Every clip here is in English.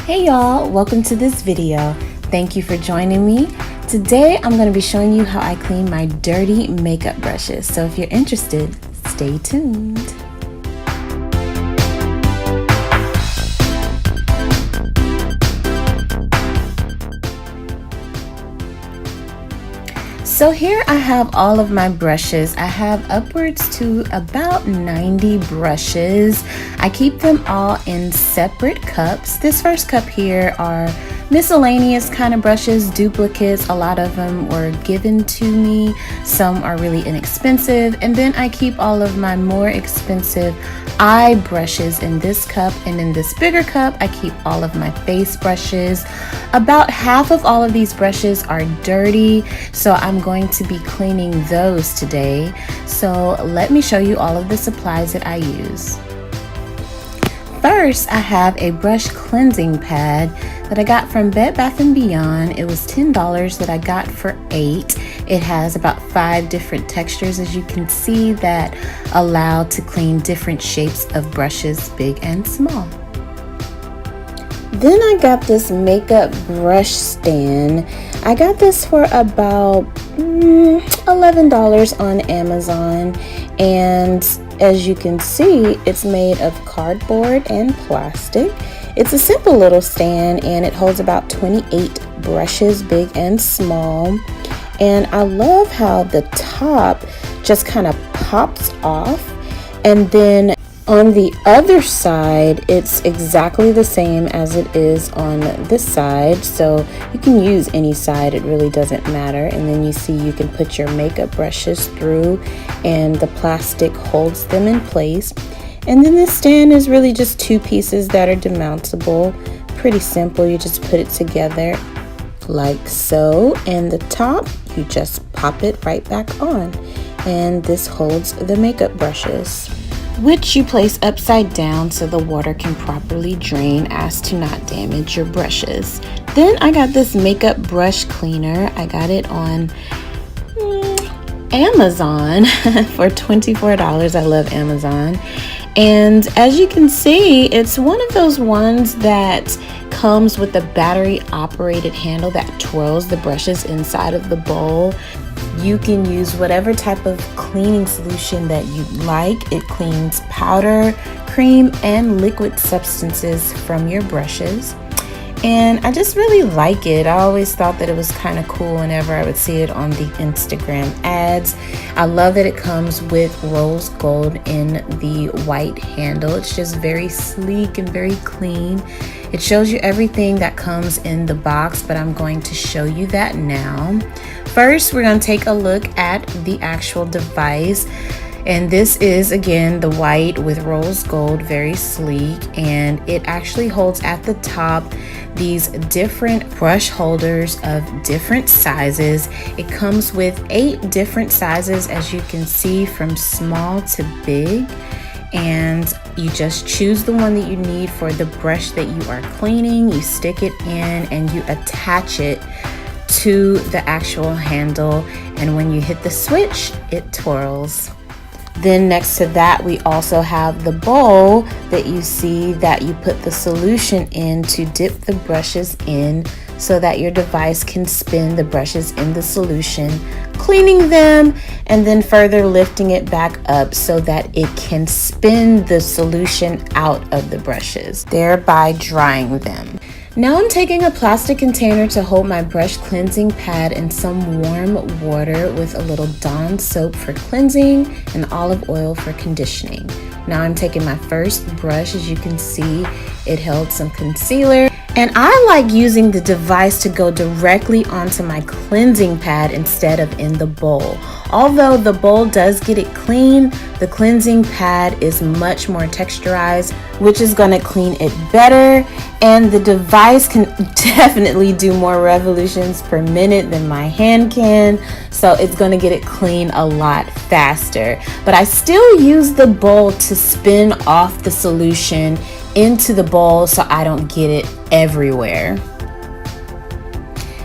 Hey y'all, welcome to this video. Thank you for joining me. Today I'm going to be showing you how I clean my dirty makeup brushes. So if you're interested, stay tuned. So here I have all of my brushes. I have upwards to about 90 brushes. I keep them all in separate cups. This first cup here are miscellaneous kind of brushes, duplicates. A lot of them were given to me. Some are really inexpensive. And then I keep all of my more expensive eye brushes in this cup, and in this bigger cup I keep all of my face brushes. About half of all of these brushes are dirty, so I'm going to be cleaning those today. So let me show you all of the supplies that I use. First, I have a brush cleansing pad that I got from Bed Bath & Beyond. It was $10 that I got for 8. It has about 5 different textures, as you can see, that allow to clean different shapes of brushes, big and small. Then I got this makeup brush stand. I got this for about $11 on Amazon, and as you can see, it's made of cardboard and plastic. It's a simple little stand, and it holds about 28 brushes, big and small. And I love how the top just kind of pops off, and then on the other side it's exactly the same as it is on this side, so you can use any side, it really doesn't matter. And then you see you can put your makeup brushes through, and the plastic holds them in place. And then this stand is really just 2 pieces that are demountable. Pretty simple, you just put it together like so, and the top you just pop it right back on, and this holds the makeup brushes, which you place upside down so the water can properly drain as to not damage your brushes. Then I got this makeup brush cleaner. I got it on Amazon for $24. I love Amazon. And as you can see, it's one of those ones that comes with a battery operated handle that twirls the brushes inside of the bowl. You can use whatever type of cleaning solution that you like. It cleans powder, cream, and liquid substances from your brushes. And I just really like it. I always thought that it was kind of cool whenever I would see it on the Instagram ads. I love that it comes with rose gold in the white handle. It's just very sleek and very clean. It shows you everything that comes in the box, but I'm going to show you that now. First, we're going to take a look at the actual device. And this is, again, the white with rose gold, very sleek, and it actually holds at the top these different brush holders of different sizes. It comes with 8 different sizes, as you can see, from small to big, and you just choose the one that you need for the brush that you are cleaning. You stick it in and you attach it to the actual handle, and when you hit the switch, it twirls. Then next to that, we also have the bowl that you see that you put the solution in to dip the brushes in so that your device can spin the brushes in the solution, cleaning them and then further lifting it back up so that it can spin the solution out of the brushes, thereby drying them. Now I'm taking a plastic container to hold my brush cleansing pad in some warm water with a little Dawn soap for cleansing and olive oil for conditioning. Now I'm taking my first brush. As you can see, it held some concealer. And I like using the device to go directly onto my cleansing pad instead of in the bowl. Although the bowl does get it clean, the cleansing pad is much more texturized, which is going to clean it better. And the device can definitely do more revolutions per minute than my hand can, so it's going to get it clean a lot faster. But I still use the bowl to spin off the solution into the bowl so I don't get it everywhere.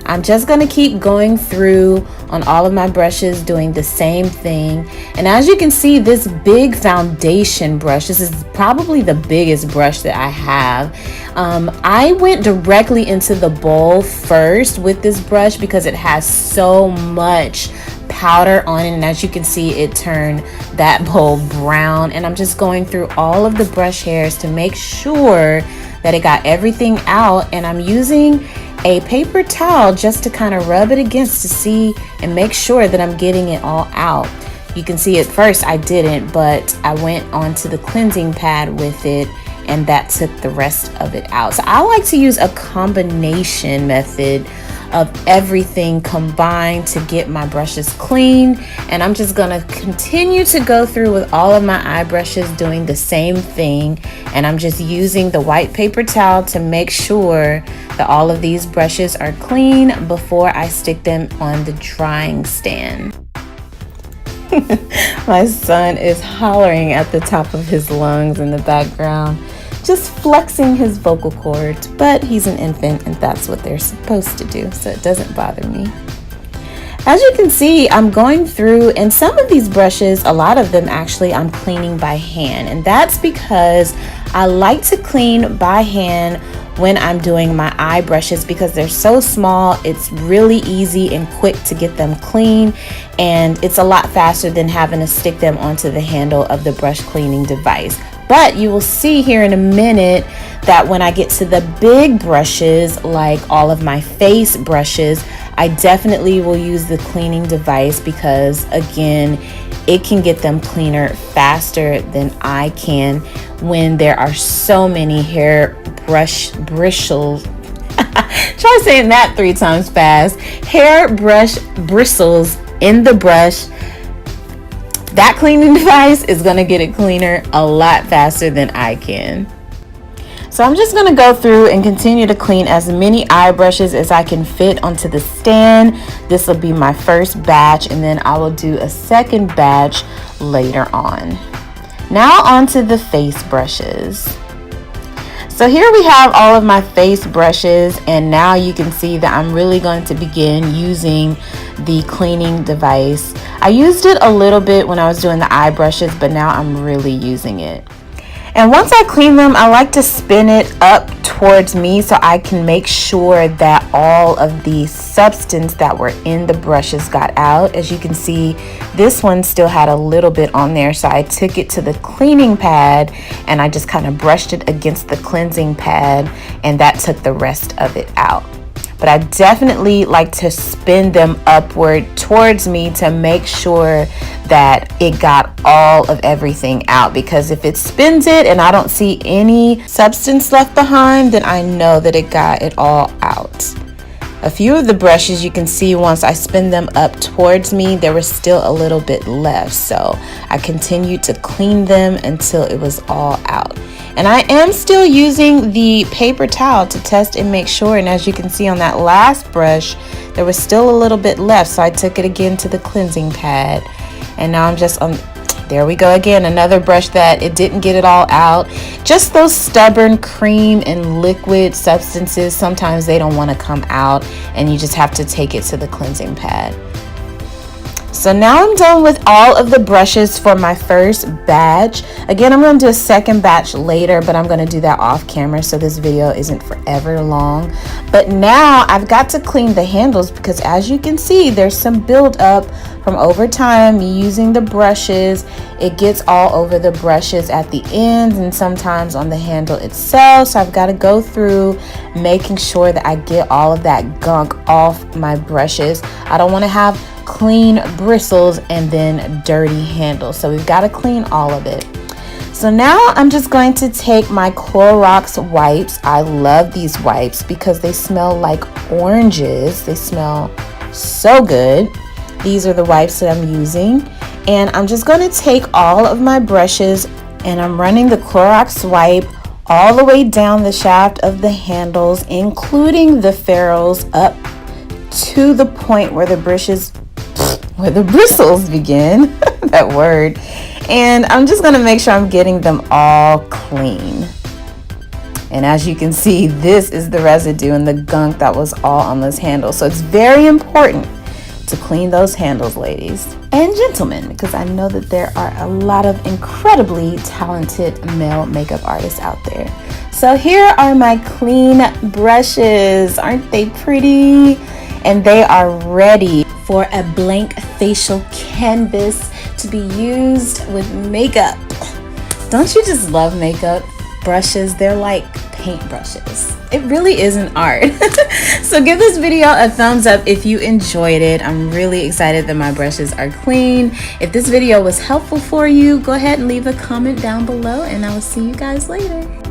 I'm just going to keep going through on all of my brushes, doing the same thing. And as you can see, this big foundation brush, this is probably the biggest brush that I have. I went directly into the bowl first with this brush because it has so much powder on it, and as you can see, it turned that bowl brown. And I'm just going through all of the brush hairs to make sure that it got everything out, and I'm using a paper towel just to kind of rub it against to see and make sure that I'm getting it all out. You can see at first I didn't, but I went onto the cleansing pad with it and that took the rest of it out. So I like to use a combination method of everything combined to get my brushes clean. And I'm just gonna continue to go through with all of my eye brushes doing the same thing. And I'm just using the white paper towel to make sure that all of these brushes are clean before I stick them on the drying stand. My son is hollering at the top of his lungs in the background, just flexing his vocal cords, but he's an infant and that's what they're supposed to do, so it doesn't bother me. As you can see, I'm going through, and some of these brushes, a lot of them actually, I'm cleaning by hand, and that's because I like to clean by hand when I'm doing my eye brushes because they're so small. It's really easy and quick to get them clean, and it's a lot faster than having to stick them onto the handle of the brush cleaning device. But you will see here in a minute that when I get to the big brushes, like all of my face brushes, I definitely will use the cleaning device because, again, it can get them cleaner faster than I can when there are so many hair brush bristles. Try saying that 3 times fast. Hair brush bristles in the brush. That cleaning device is going to get it cleaner a lot faster than I can. So I'm just going to go through and continue to clean as many eye brushes as I can fit onto the stand. This will be my first batch, and then I will do a second batch later on. Now onto the face brushes. So here we have all of my face brushes, and now you can see that I'm really going to begin using the cleaning device. I used it a little bit when I was doing the eye brushes, but now I'm really using it. And once I clean them, I like to spin it up towards me so I can make sure that all of the substance that were in the brushes got out. As you can see, this one still had a little bit on there, so I took it to the cleaning pad and I just kind of brushed it against the cleansing pad, and that took the rest of it out. But I definitely like to spin them upward towards me to make sure that it got all of everything out, because if it spins it and I don't see any substance left behind, then I know that it got it all out. A few of the brushes, you can see once I spin them up towards me, there was still a little bit left, so I continued to clean them until it was all out. And I am still using the paper towel to test and make sure, and as you can see on that last brush, there was still a little bit left, so I took it again to the cleansing pad. And now I'm just on, there we go again, another brush that it didn't get it all out. Just those stubborn cream and liquid substances, sometimes they don't want to come out, and you just have to take it to the cleansing pad. So now I'm done with all of the brushes for my first batch. Again, I'm going to do a second batch later, but I'm going to do that off camera so this video isn't forever long. But now I've got to clean the handles because, as you can see, there's some buildup from over time using the brushes. It gets all over the brushes at the ends and sometimes on the handle itself. So I've got to go through making sure that I get all of that gunk off my brushes. I don't want to have clean bristles and then dirty handles, so we've got to clean all of it. So now I'm just going to take my Clorox wipes. I love these wipes because they smell like oranges. They smell so good. These are the wipes that I'm using, and I'm just going to take all of my brushes and I'm running the Clorox wipe all the way down the shaft of the handles, including the ferrules, up to the point where the bristles begin. That word. And I'm just going to make sure I'm getting them all clean. And as you can see, this is the residue and the gunk that was all on this handle. So it's very important to clean those handles, ladies and gentlemen, because I know that there are a lot of incredibly talented male makeup artists out there. So here are my clean brushes. Aren't they pretty? And they are ready for a blank facial canvas to be used with makeup. Don't you just love makeup brushes? They're like paint brushes. It really is an art. So give this video a thumbs up if you enjoyed it. I'm really excited that my brushes are clean. If this video was helpful for you, go ahead and leave a comment down below, and I will see you guys later.